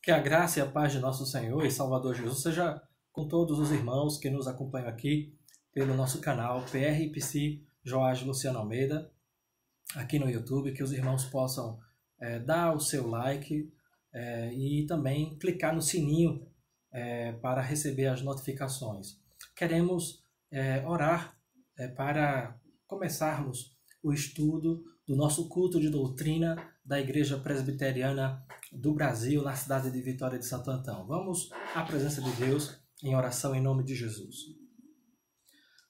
Que a graça e a paz de nosso Senhor e Salvador Jesus seja com todos os irmãos que nos acompanham aqui pelo nosso canal PRPC Joás Luciano Almeida, aqui no YouTube, que os irmãos possam dar o seu like e também clicar no sininho para receber as notificações. Queremos orar para começarmos o estudo do nosso culto de doutrina da Igreja Presbiteriana do Brasil, na cidade de Vitória de Santo Antão. Vamos à presença de Deus em oração em nome de Jesus.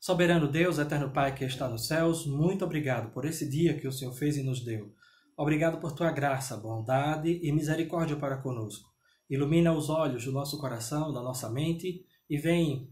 Soberano Deus, eterno Pai que está nos céus, muito obrigado por esse dia que o Senhor fez e nos deu. Obrigado por tua graça, bondade e misericórdia para conosco. Ilumina os olhos do nosso coração, da nossa mente e vem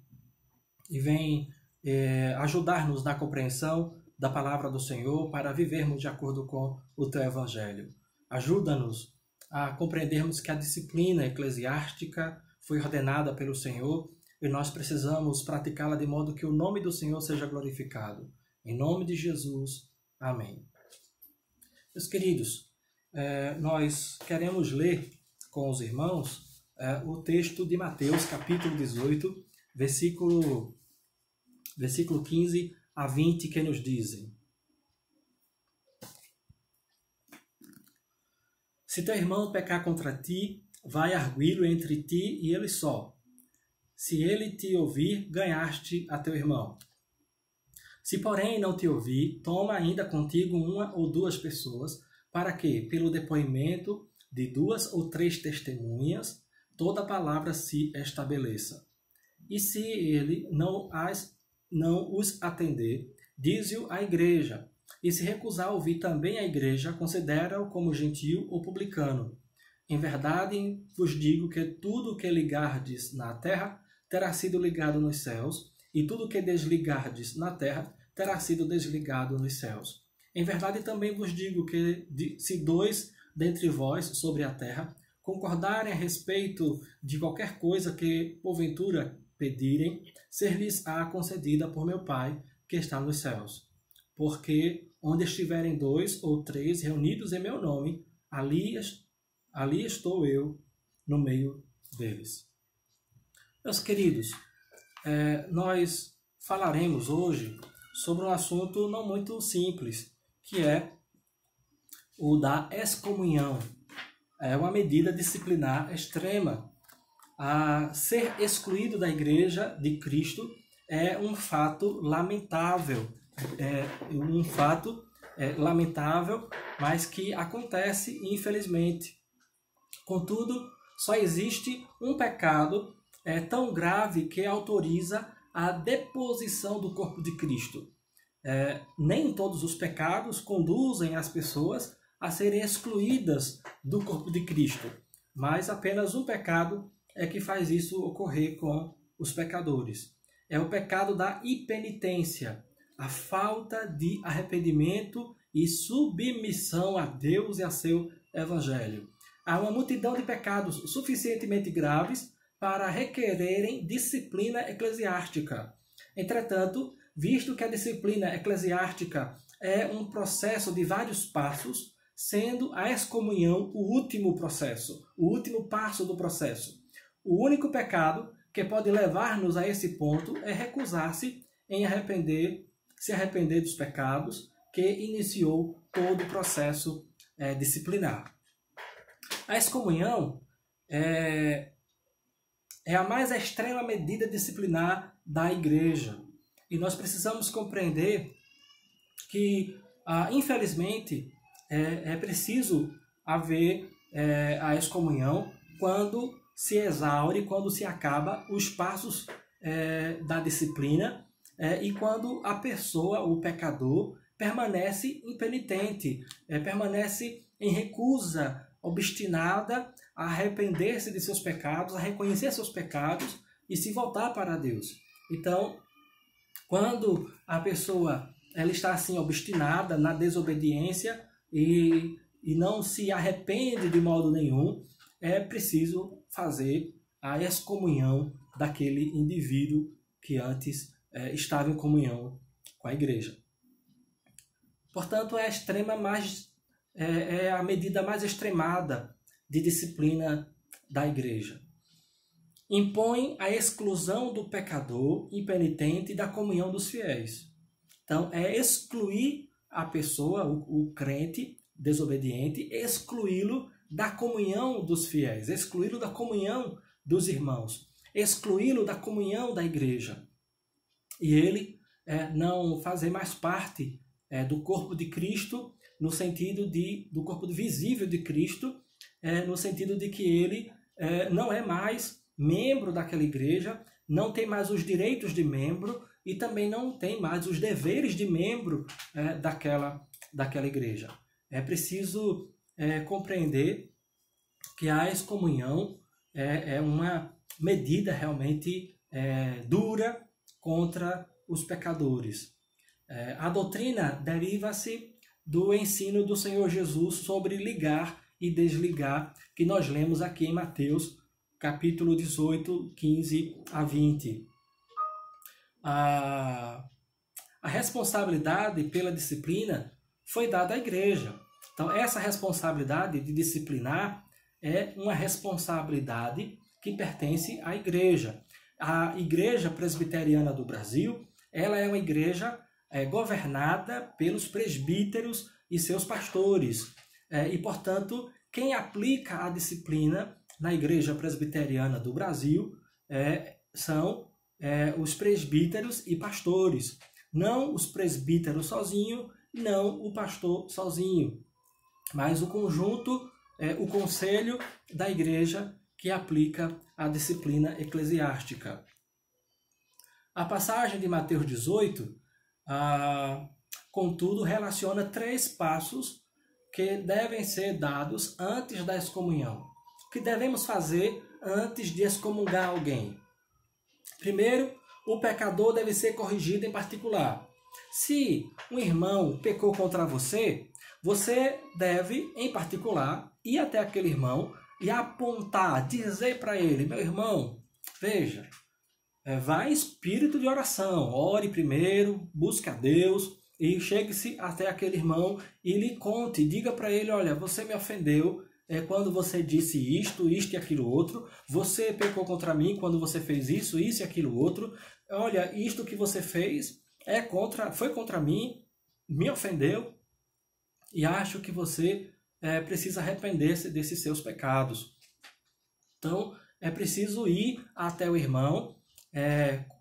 ajudar-nos na compreensão da palavra do Senhor para vivermos de acordo com o teu evangelho. Ajuda-nos a compreendermos que a disciplina eclesiástica foi ordenada pelo Senhor e nós precisamos praticá-la de modo que o nome do Senhor seja glorificado. Em nome de Jesus. Amém. Meus queridos, nós queremos ler com os irmãos o texto de Mateus, capítulo 18, versículo 15 a 20, que nos dizem: Se teu irmão pecar contra ti, vai arguí-lo entre ti e ele só. Se ele te ouvir, ganhaste a teu irmão. Se, porém, não te ouvir, toma ainda contigo uma ou duas pessoas, para que, pelo depoimento de 2 ou 3 testemunhas, toda palavra se estabeleça. E se ele não os atender, dize-o à igreja. E se recusar a ouvir também a igreja, considera-o como gentil ou publicano. Em verdade vos digo que tudo o que ligardes na terra terá sido ligado nos céus, e tudo o que desligardes na terra terá sido desligado nos céus. Em verdade também vos digo que se 2 dentre vós sobre a terra concordarem a respeito de qualquer coisa que porventura pedirem, ser-lhes-á concedida por meu Pai que está nos céus. Porque onde estiverem 2 ou 3 reunidos em meu nome, ali estou eu no meio deles. Meus queridos, nós falaremos hoje sobre um assunto não muito simples, que é o da excomunhão. É uma medida disciplinar extrema. Ser excluído da Igreja de Cristo é um fato lamentável. Lamentável, mas que acontece infelizmente. Contudo, só existe um pecado tão grave que autoriza a deposição do corpo de Cristo. Nem todos os pecados conduzem as pessoas a serem excluídas do corpo de Cristo, mas apenas um pecado é que faz isso ocorrer com os pecadores. É o pecado da impenitência, a falta de arrependimento e submissão a Deus e a seu evangelho. Há uma multidão de pecados suficientemente graves para requererem disciplina eclesiástica. Entretanto, visto que a disciplina eclesiástica é um processo de vários passos, sendo a excomunhão o último processo, o último passo do processo. O único pecado que pode levar-nos a esse ponto é recusar-se em se arrepender dos pecados que iniciou todo o processo disciplinar. A excomunhão é a mais extrema medida disciplinar da igreja. E nós precisamos compreender que, infelizmente, é preciso haver a excomunhão quando se exaure, quando se acaba os passos da disciplina e quando a pessoa, o pecador, permanece impenitente, permanece em recusa obstinada a arrepender-se de seus pecados, a reconhecer seus pecados e se voltar para Deus. Então, quando a pessoa ela está assim obstinada na desobediência e não se arrepende de modo nenhum, é preciso fazer a excomunhão daquele indivíduo que antes estava em comunhão com a igreja. Portanto, é a medida mais extremada de disciplina da igreja. Impõe a exclusão do pecador impenitente da comunhão dos fiéis. Então, é excluir a pessoa, o crente desobediente, excluí-lo da comunhão dos fiéis, excluí-lo da comunhão dos irmãos, excluí-lo da comunhão da igreja. E ele não fazer mais parte do corpo de Cristo, no sentido do corpo visível de Cristo, no sentido de que ele não é mais membro daquela igreja, não tem mais os direitos de membro e também não tem mais os deveres de membro daquela igreja. É preciso compreender que a excomunhão é uma medida realmente dura contra os pecadores. A doutrina deriva-se do ensino do Senhor Jesus sobre ligar e desligar, que nós lemos aqui em Mateus, capítulo 18, 15 a 20. A responsabilidade pela disciplina foi dada à igreja. Então, essa responsabilidade de disciplinar é uma responsabilidade que pertence à igreja. A Igreja Presbiteriana do Brasil, ela é uma igreja governada pelos presbíteros e seus pastores. E, portanto, quem aplica a disciplina na Igreja Presbiteriana do Brasil são os presbíteros e pastores. Não os presbíteros sozinhos, não o pastor sozinho, mas o conjunto, o conselho da igreja que aplica a disciplina eclesiástica. A passagem de Mateus 18, contudo, relaciona 3 passos que devem ser dados antes da excomunhão. O que devemos fazer antes de excomungar alguém? Primeiro, o pecador deve ser corrigido em particular. Se um irmão pecou contra você, você deve, em particular, ir até aquele irmão e apontar, dizer para ele: meu irmão, veja, vá em espírito de oração, ore primeiro, busque a Deus e chegue-se até aquele irmão e lhe conte, diga para ele: olha, você me ofendeu quando você disse isto e aquilo outro, você pecou contra mim quando você fez isso e aquilo outro, olha, isto que você fez foi contra mim, me ofendeu, e acho que você precisa arrepender-se desses seus pecados. Então, é preciso ir até o irmão,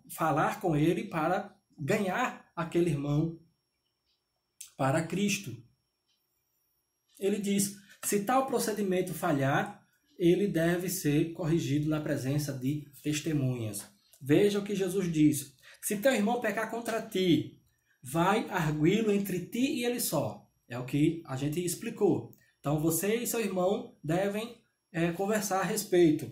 falar com ele para ganhar aquele irmão para Cristo. Ele diz: se tal procedimento falhar, ele deve ser corrigido na presença de testemunhas. Veja o que Jesus diz: se teu irmão pecar contra ti, vai arguí-lo entre ti e ele só. É o que a gente explicou. Então, você e seu irmão devem conversar a respeito.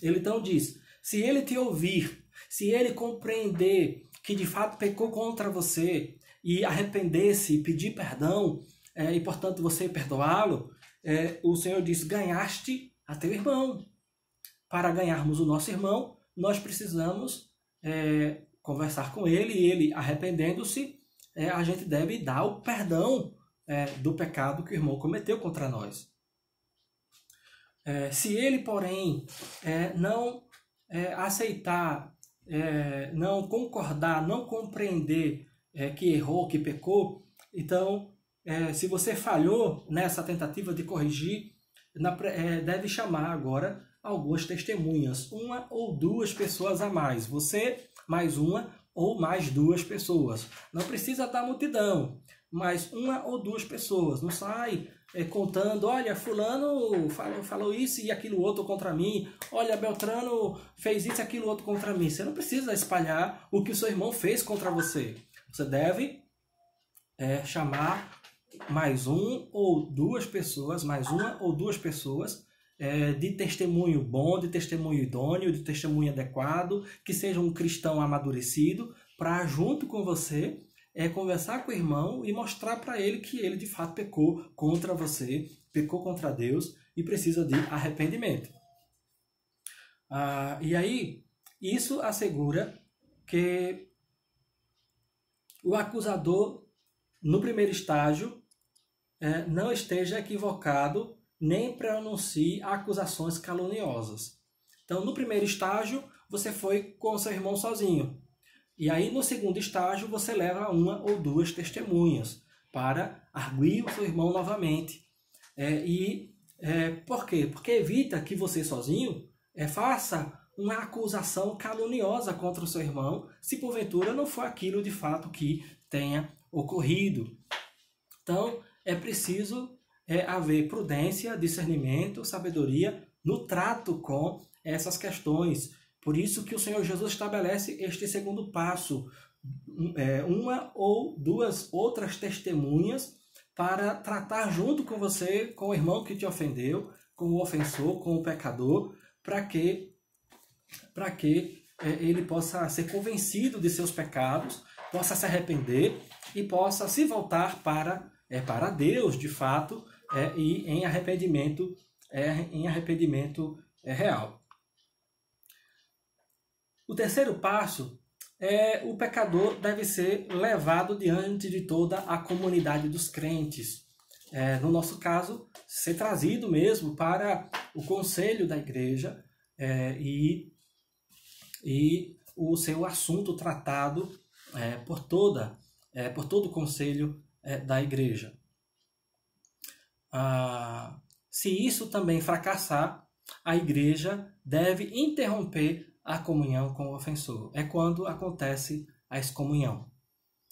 Ele então diz: se ele te ouvir, se ele compreender que de fato pecou contra você e arrepender-se e pedir perdão, e portanto você perdoá-lo, o Senhor diz: ganhaste a teu irmão. Para ganharmos o nosso irmão, nós precisamos conversar com ele, e ele, arrependendo-se, a gente deve dar o perdão do pecado que o irmão cometeu contra nós. Se ele, porém, não aceitar, não concordar, não compreender que errou, que pecou, então, se você falhou nessa tentativa de corrigir, deve chamar agora algumas testemunhas, 1 ou 2 pessoas a mais. Você mais 1 ou mais 2 pessoas. Não precisa da multidão, mas 1 ou 2 pessoas. Não sai contando: olha, fulano falou isso e aquilo outro contra mim. Olha, Beltrano fez isso e aquilo outro contra mim. Você não precisa espalhar o que o seu irmão fez contra você. Você deve chamar mais 1 ou 2 pessoas, de testemunho bom, de testemunho idôneo, de testemunho adequado, que seja um cristão amadurecido, para junto com você conversar com o irmão e mostrar para ele que ele de fato pecou contra você, pecou contra Deus e precisa de arrependimento. E aí, isso assegura que o acusador, no primeiro estágio, não esteja equivocado nem pronuncie acusações caluniosas. Então, no primeiro estágio, você foi com o seu irmão sozinho. E aí, no segundo estágio, você leva uma ou duas testemunhas para arguir o seu irmão novamente. Por quê? Porque evita que você sozinho faça uma acusação caluniosa contra o seu irmão, se porventura não for aquilo de fato que tenha ocorrido. Então, é preciso haver prudência, discernimento, sabedoria no trato com essas questões. Por isso que o Senhor Jesus estabelece este segundo passo, uma ou duas outras testemunhas para tratar junto com você, com o irmão que te ofendeu, com o ofensor, com o pecador, para que ele possa ser convencido de seus pecados, possa se arrepender e possa se voltar para Deus, de fato, e em arrependimento real. O terceiro passo o pecador deve ser levado diante de toda a comunidade dos crentes. No nosso caso, ser trazido mesmo para o conselho da igreja e o seu assunto tratado por todo o conselho da igreja. Se isso também fracassar, a igreja deve interromper a comunhão com o ofensor. É quando acontece a excomunhão.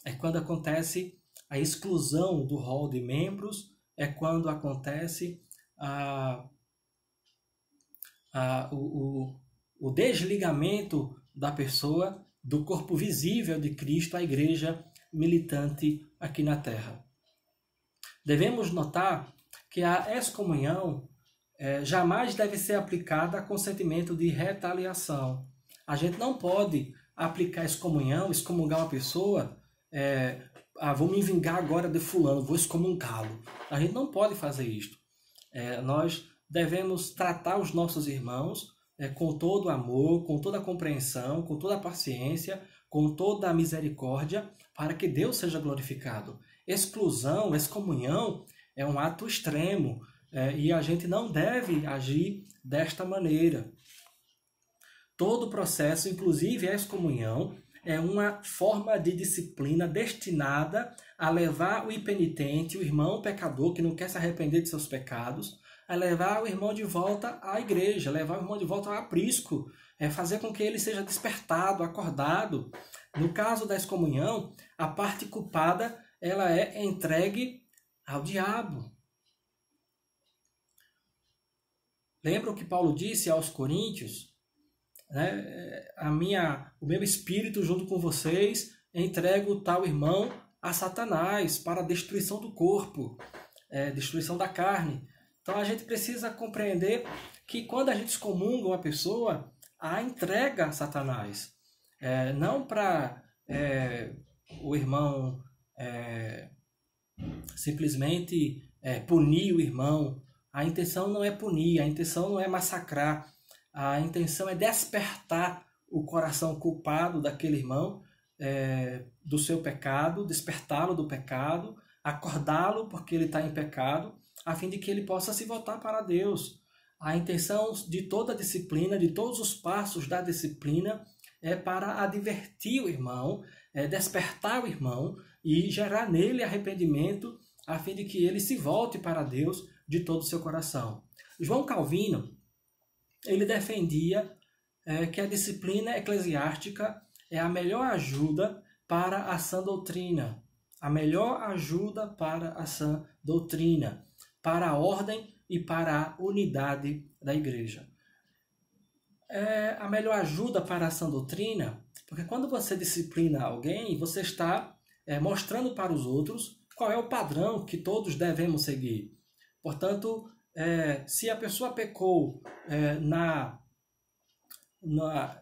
É quando acontece a exclusão do rol de membros. É quando acontece o desligamento da pessoa do corpo visível de Cristo, a igreja militante aqui na terra. Devemos notar que a excomunhão jamais deve ser aplicada com sentimento de retaliação. A gente não pode aplicar excomunhão, excomungar uma pessoa, vou me vingar agora de fulano, vou excomungá-lo. A gente não pode fazer isto. Nós devemos tratar os nossos irmãos com todo amor, com toda a compreensão, com toda a paciência, com toda a misericórdia, para que Deus seja glorificado. Exclusão, excomunhão é um ato extremo, e a gente não deve agir desta maneira. Todo o processo, inclusive a excomunhão, é uma forma de disciplina destinada a levar o impenitente, o irmão pecador que não quer se arrepender de seus pecados, a levar o irmão de volta à igreja, levar o irmão de volta ao aprisco, fazer com que ele seja despertado, acordado. No caso da excomunhão, a parte culpada ela é entregue ao diabo. Lembra o que Paulo disse aos Coríntios? O meu espírito junto com vocês entrego tal irmão a Satanás para a destruição do corpo, destruição da carne. Então a gente precisa compreender que quando a gente excomunga uma pessoa, a entrega a Satanás. Não para o irmão simplesmente punir o irmão. A intenção não é punir, a intenção não é massacrar. A intenção é despertar o coração culpado daquele irmão do seu pecado, despertá-lo do pecado, acordá-lo porque ele está em pecado, a fim de que ele possa se voltar para Deus. A intenção de toda a disciplina, de todos os passos da disciplina, é para advertir o irmão, despertar o irmão e gerar nele arrependimento, a fim de que ele se volte para Deus de todo o seu coração. João Calvino, ele defendia que a disciplina eclesiástica é a melhor ajuda para a sã doutrina. A melhor ajuda para a sã doutrina, para a ordem e para a unidade da igreja. A melhor ajuda para a sã doutrina, porque quando você disciplina alguém, você está mostrando para os outros qual é o padrão que todos devemos seguir. Portanto, se a pessoa pecou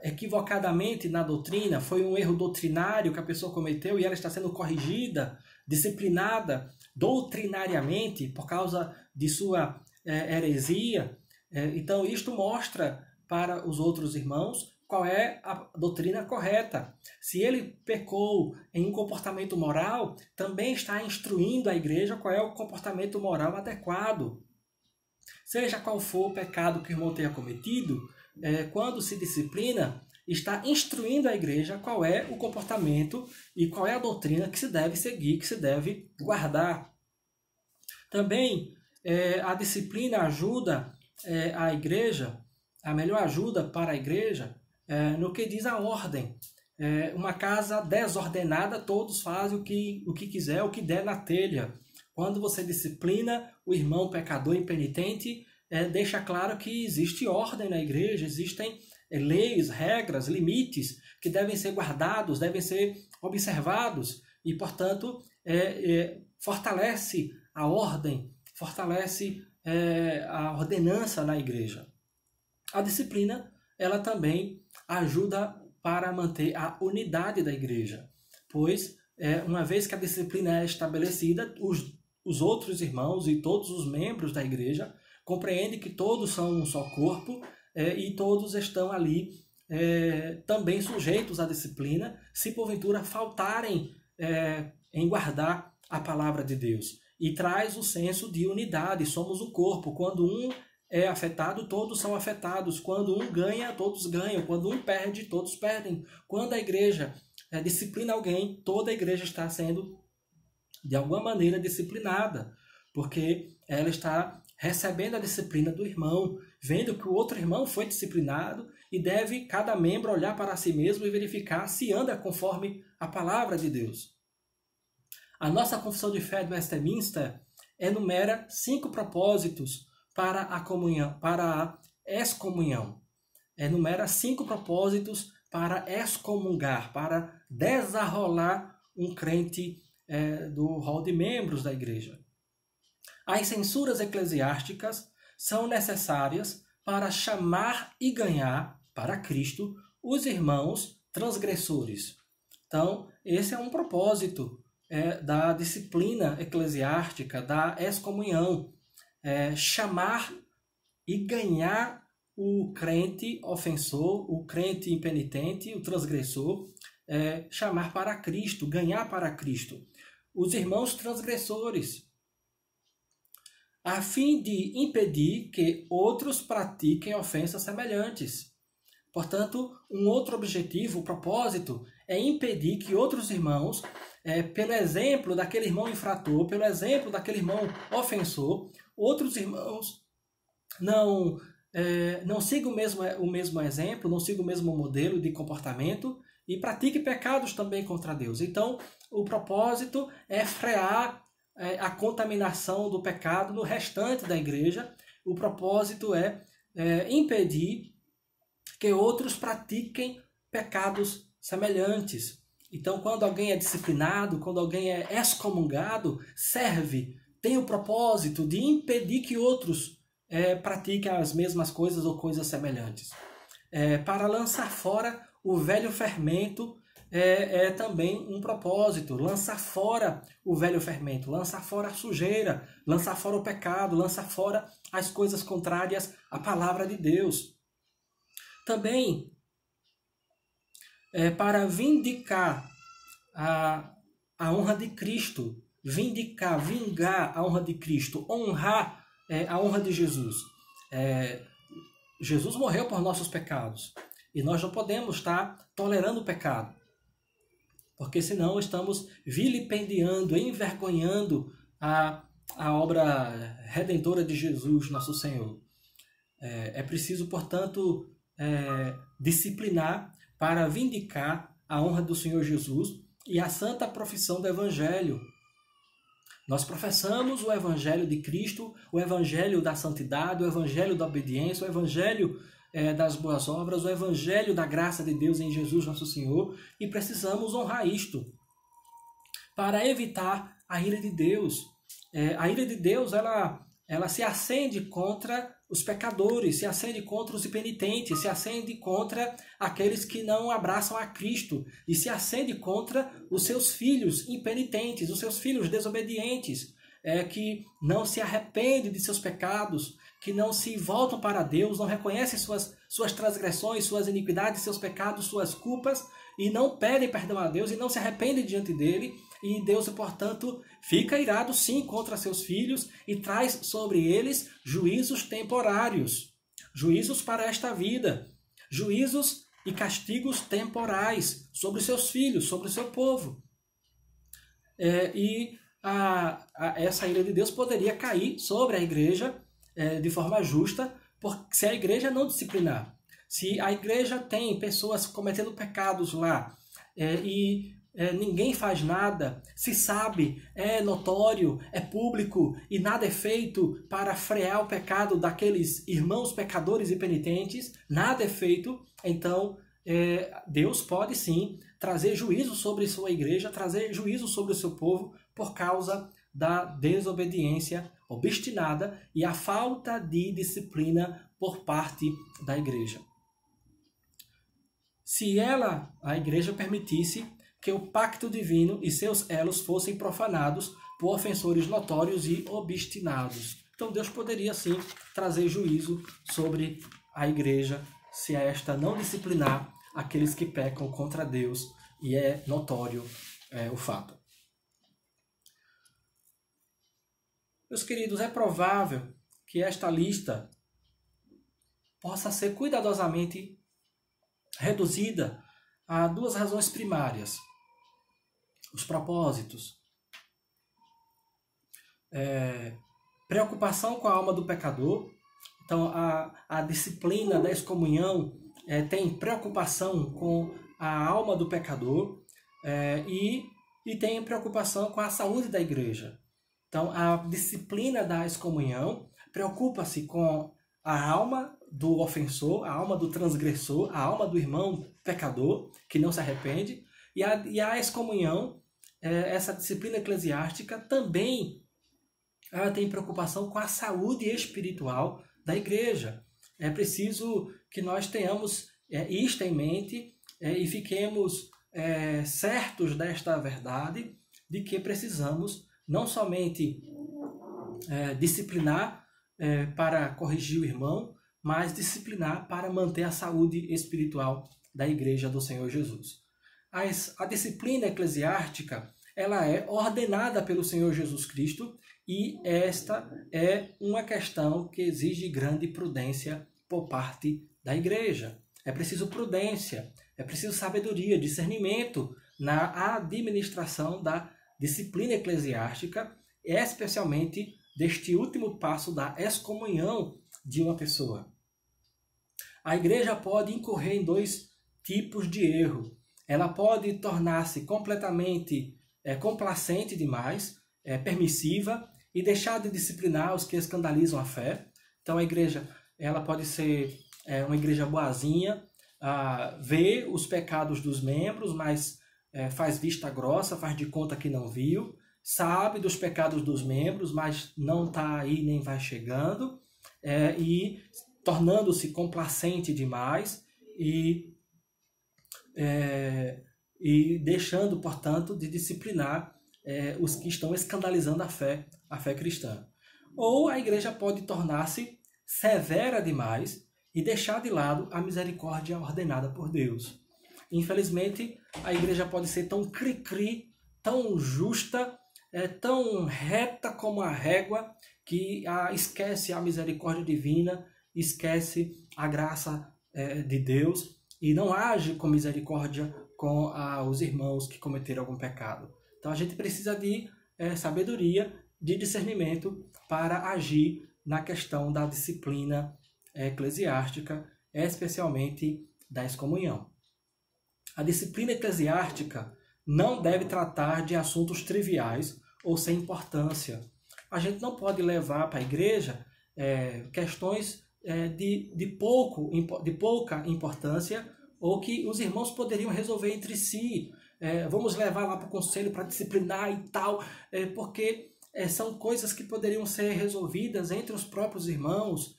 equivocadamente na doutrina, foi um erro doutrinário que a pessoa cometeu e ela está sendo corrigida, disciplinada doutrinariamente por causa de sua heresia, então isto mostra para os outros irmãos qual é a doutrina correta. Se ele pecou em um comportamento moral, também está instruindo a igreja qual é o comportamento moral adequado. Seja qual for o pecado que o irmão tenha cometido, quando se disciplina, está instruindo a igreja qual é o comportamento e qual é a doutrina que se deve seguir, que se deve guardar. Também a disciplina ajuda a igreja, a melhor ajuda para a igreja, no que diz a ordem. Uma casa desordenada, todos fazem o que quiser, o que der na telha. Quando você disciplina o irmão pecador impenitente, deixa claro que existe ordem na igreja, existem leis, regras, limites que devem ser guardados, devem ser observados e, portanto, fortalece a ordem, fortalece a ordenança na igreja. A disciplina, ela também ajuda para manter a unidade da igreja, pois, uma vez que a disciplina é estabelecida, os outros irmãos e todos os membros da igreja compreendem que todos são um só corpo e todos estão ali também sujeitos à disciplina, se porventura faltarem em guardar a palavra de Deus. E traz o senso de unidade, somos um corpo. Quando um é afetado, todos são afetados. Quando um ganha, todos ganham. Quando um perde, todos perdem. Quando a igreja disciplina alguém, toda a igreja está sendo, de alguma maneira, disciplinada, porque ela está recebendo a disciplina do irmão, vendo que o outro irmão foi disciplinado e deve cada membro olhar para si mesmo e verificar se anda conforme a palavra de Deus. A nossa confissão de fé de Westminster enumera 5 propósitos para a comunhão, para a excomunhão. Enumera 5 propósitos para excomungar, para desarrolar um crente do rol de membros da igreja. As censuras eclesiásticas são necessárias para chamar e ganhar para Cristo os irmãos transgressores. Então, esse é um propósito da disciplina eclesiástica, da excomunhão. Chamar e ganhar o crente ofensor, o crente impenitente, o transgressor, chamar para Cristo, ganhar para Cristo. Os irmãos transgressores, a fim de impedir que outros pratiquem ofensas semelhantes. Portanto, um outro objetivo, o propósito, é impedir que outros irmãos, pelo exemplo daquele irmão infrator, pelo exemplo daquele irmão ofensor, outros irmãos não sigam o mesmo exemplo, não sigam o mesmo modelo de comportamento e pratiquem pecados também contra Deus. Então, o propósito é frear a contaminação do pecado no restante da igreja. O propósito é impedir que outros pratiquem pecados semelhantes. Então, quando alguém é disciplinado, quando alguém é excomungado, tem o propósito de impedir que outros pratiquem as mesmas coisas ou coisas semelhantes. Para lançar fora o velho fermento também um propósito. Lançar fora o velho fermento, lançar fora a sujeira, lançar fora o pecado, lançar fora as coisas contrárias à palavra de Deus. Também para vindicar a honra de Cristo, vingar a honra de Cristo, honrar a honra de Jesus. Jesus morreu por nossos pecados e nós não podemos estar tolerando o pecado, porque senão estamos vilipendiando, envergonhando a obra redentora de Jesus, nosso Senhor. É preciso, portanto, disciplinar para vindicar a honra do Senhor Jesus e a santa profissão do Evangelho. Nós professamos o Evangelho de Cristo, o Evangelho da santidade, o Evangelho da obediência, o Evangelho das boas obras, o Evangelho da graça de Deus em Jesus nosso Senhor, e precisamos honrar isto para evitar a ira de Deus. A ira de Deus, ela se acende contra os pecadores, se acende contra os impenitentes, se acende contra aqueles que não abraçam a Cristo e se acende contra os seus filhos impenitentes, os seus filhos desobedientes, que não se arrependem de seus pecados, que não se voltam para Deus, não reconhecem suas transgressões, suas iniquidades, seus pecados, suas culpas, e não pedem perdão a Deus e não se arrependem diante dele. e Deus, portanto, fica irado sim contra seus filhos e traz sobre eles juízos temporários, juízos para esta vida, juízos e castigos temporais sobre seus filhos, sobre o seu povo. Essa ira de Deus poderia cair sobre a igreja de forma justa, se a igreja não disciplinar. Se a igreja tem pessoas cometendo pecados lá ninguém faz nada, se sabe, é notório, é público e nada é feito para frear o pecado daqueles irmãos pecadores e penitentes, nada é feito, então Deus pode sim trazer juízo sobre sua igreja, trazer juízo sobre o seu povo por causa da desobediência obstinada e a falta de disciplina por parte da igreja. Se a igreja permitisse que o pacto divino e seus elos fossem profanados por ofensores notórios e obstinados. Então Deus poderia sim trazer juízo sobre a igreja se esta não disciplinar aqueles que pecam contra Deus, e é notório o fato. Meus queridos, é provável que esta lista possa ser cuidadosamente reduzida a duas razões primárias: os propósitos. Preocupação com a alma do pecador. Então, a disciplina da excomunhão tem preocupação com a alma do pecador e tem preocupação com a saúde da igreja. Então, a disciplina da excomunhão preocupa-se com a alma do ofensor, a alma do transgressor, a alma do irmão pecador que não se arrepende. E a excomunhão, essa disciplina eclesiástica, também ela tem preocupação com a saúde espiritual da igreja. É preciso que nós tenhamos isto em mente e fiquemos certos desta verdade, de que precisamos não somente disciplinar para corrigir o irmão, mas disciplinar para manter a saúde espiritual da igreja do Senhor Jesus. A disciplina eclesiástica, ela é ordenada pelo Senhor Jesus Cristo, e esta é uma questão que exige grande prudência por parte da igreja. É preciso prudência, é preciso sabedoria, discernimento na administração da disciplina eclesiástica, especialmente deste último passo da excomunhão de uma pessoa. A igreja pode incorrer em dois tipos de erro. Ela pode tornar-se completamente complacente demais, permissiva, e deixar de disciplinar os que escandalizam a fé. Então a igreja ela pode ser uma igreja boazinha, vê os pecados dos membros, mas faz vista grossa, faz de conta que não viu, sabe dos pecados dos membros, mas não está aí nem vai chegando, e tornando-se complacente demais e deixando, portanto, de disciplinar os que estão escandalizando a fé cristã. Ou a igreja pode tornar-se severa demais e deixar de lado a misericórdia ordenada por Deus. Infelizmente, a igreja pode ser tão cri-cri, tão justa, tão reta como a régua, que esquece a misericórdia divina, esquece a graça de Deus e não age com misericórdia com os irmãos que cometeram algum pecado. Então a gente precisa de sabedoria, de discernimento para agir na questão da disciplina eclesiástica, especialmente da excomunhão. A disciplina eclesiástica não deve tratar de assuntos triviais ou sem importância. A gente não pode levar para a igreja questões de pouca importância ou que os irmãos poderiam resolver entre si. Vamos levar lá para o conselho para disciplinar e tal, porque são coisas que poderiam ser resolvidas entre os próprios irmãos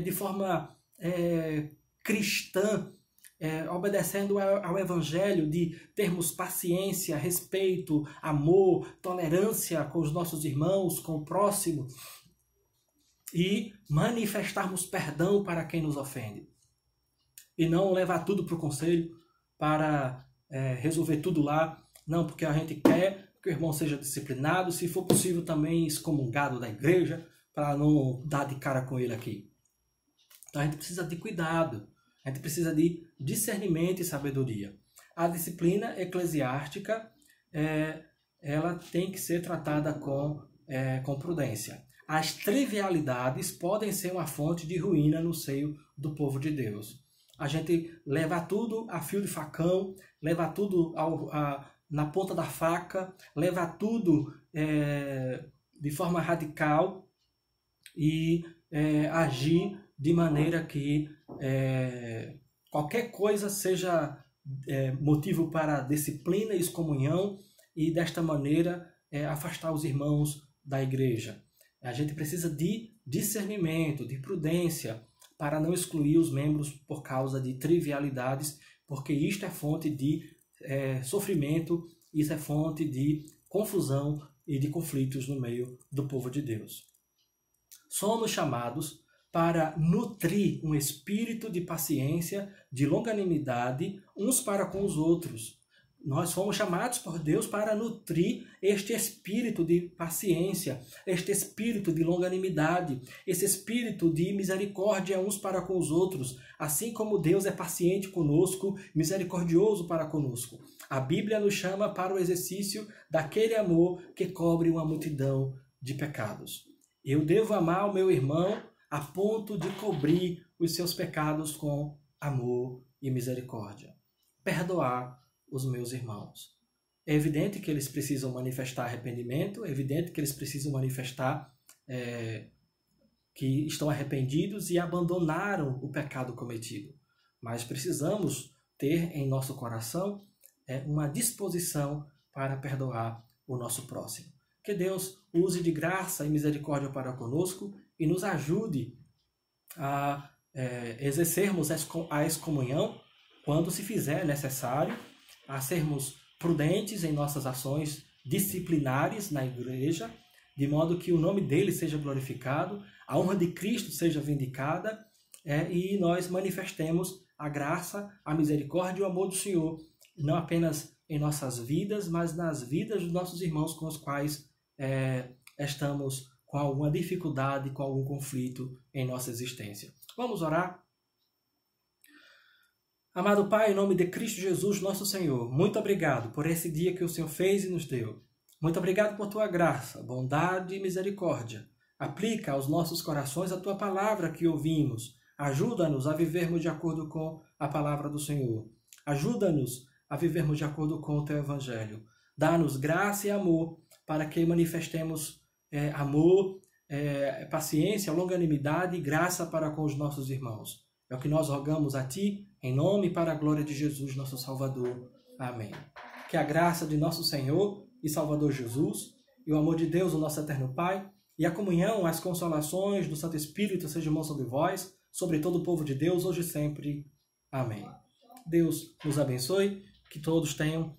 de forma cristã, obedecendo ao Evangelho de termos paciência, respeito, amor, tolerância com os nossos irmãos, com o próximo, e manifestarmos perdão para quem nos ofende. E não levar tudo para o conselho para resolver tudo lá. Não, porque a gente quer que o irmão seja disciplinado, se for possível também excomungado da igreja, para não dar de cara com ele aqui. Então a gente precisa de cuidado, a gente precisa de discernimento e sabedoria. A disciplina eclesiástica, ela tem que ser tratada com prudência. As trivialidades podem ser uma fonte de ruína no seio do povo de Deus. A gente leva tudo a fio de facão, leva tudo na ponta da faca, leva tudo de forma radical e agir de maneira que qualquer coisa seja motivo para disciplina e excomunhão e desta maneira afastar os irmãos da igreja. A gente precisa de discernimento, de prudência para não excluir os membros por causa de trivialidades, porque isto é fonte de sofrimento, isso é fonte de confusão e de conflitos no meio do povo de Deus. Somos chamados para nutrir um espírito de paciência, de longanimidade, uns para com os outros. Nós fomos chamados por Deus para nutrir este espírito de paciência, este espírito de longanimidade, esse espírito de misericórdia uns para com os outros, assim como Deus é paciente conosco, misericordioso para conosco. A Bíblia nos chama para o exercício daquele amor que cobre uma multidão de pecados. Eu devo amar o meu irmão a ponto de cobrir os seus pecados com amor e misericórdia. Perdoar os meus irmãos. É evidente que eles precisam manifestar arrependimento, é evidente que eles precisam manifestar que estão arrependidos e abandonaram o pecado cometido. Mas precisamos ter em nosso coração uma disposição para perdoar o nosso próximo. Que Deus use de graça e misericórdia para conosco e nos ajude a exercermos a excomunhão quando se fizer necessário, a sermos prudentes em nossas ações disciplinares na igreja, de modo que o nome dele seja glorificado, a honra de Cristo seja vindicada e nós manifestemos a graça, a misericórdia e o amor do Senhor, não apenas em nossas vidas, mas nas vidas dos nossos irmãos com os quais estamos com alguma dificuldade, com algum conflito em nossa existência. Vamos orar? Amado Pai, em nome de Cristo Jesus, nosso Senhor, muito obrigado por esse dia que o Senhor fez e nos deu. Muito obrigado por tua graça, bondade e misericórdia. Aplica aos nossos corações a tua palavra que ouvimos. Ajuda-nos a vivermos de acordo com a palavra do Senhor. Ajuda-nos a vivermos de acordo com o teu evangelho. Dá-nos graça e amor para que manifestemos amor, paciência, longanimidade e graça para com os nossos irmãos. É o que nós rogamos a Ti, em nome e para a glória de Jesus, nosso Salvador. Amém. Que a graça de nosso Senhor e Salvador Jesus, e o amor de Deus, o nosso eterno Pai, e a comunhão, as consolações do Santo Espírito sejam sobre vós, sobre todo o povo de Deus, hoje e sempre. Amém. Deus nos abençoe, que todos tenham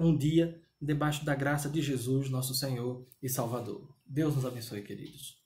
um dia debaixo da graça de Jesus, nosso Senhor e Salvador. Deus nos abençoe, queridos.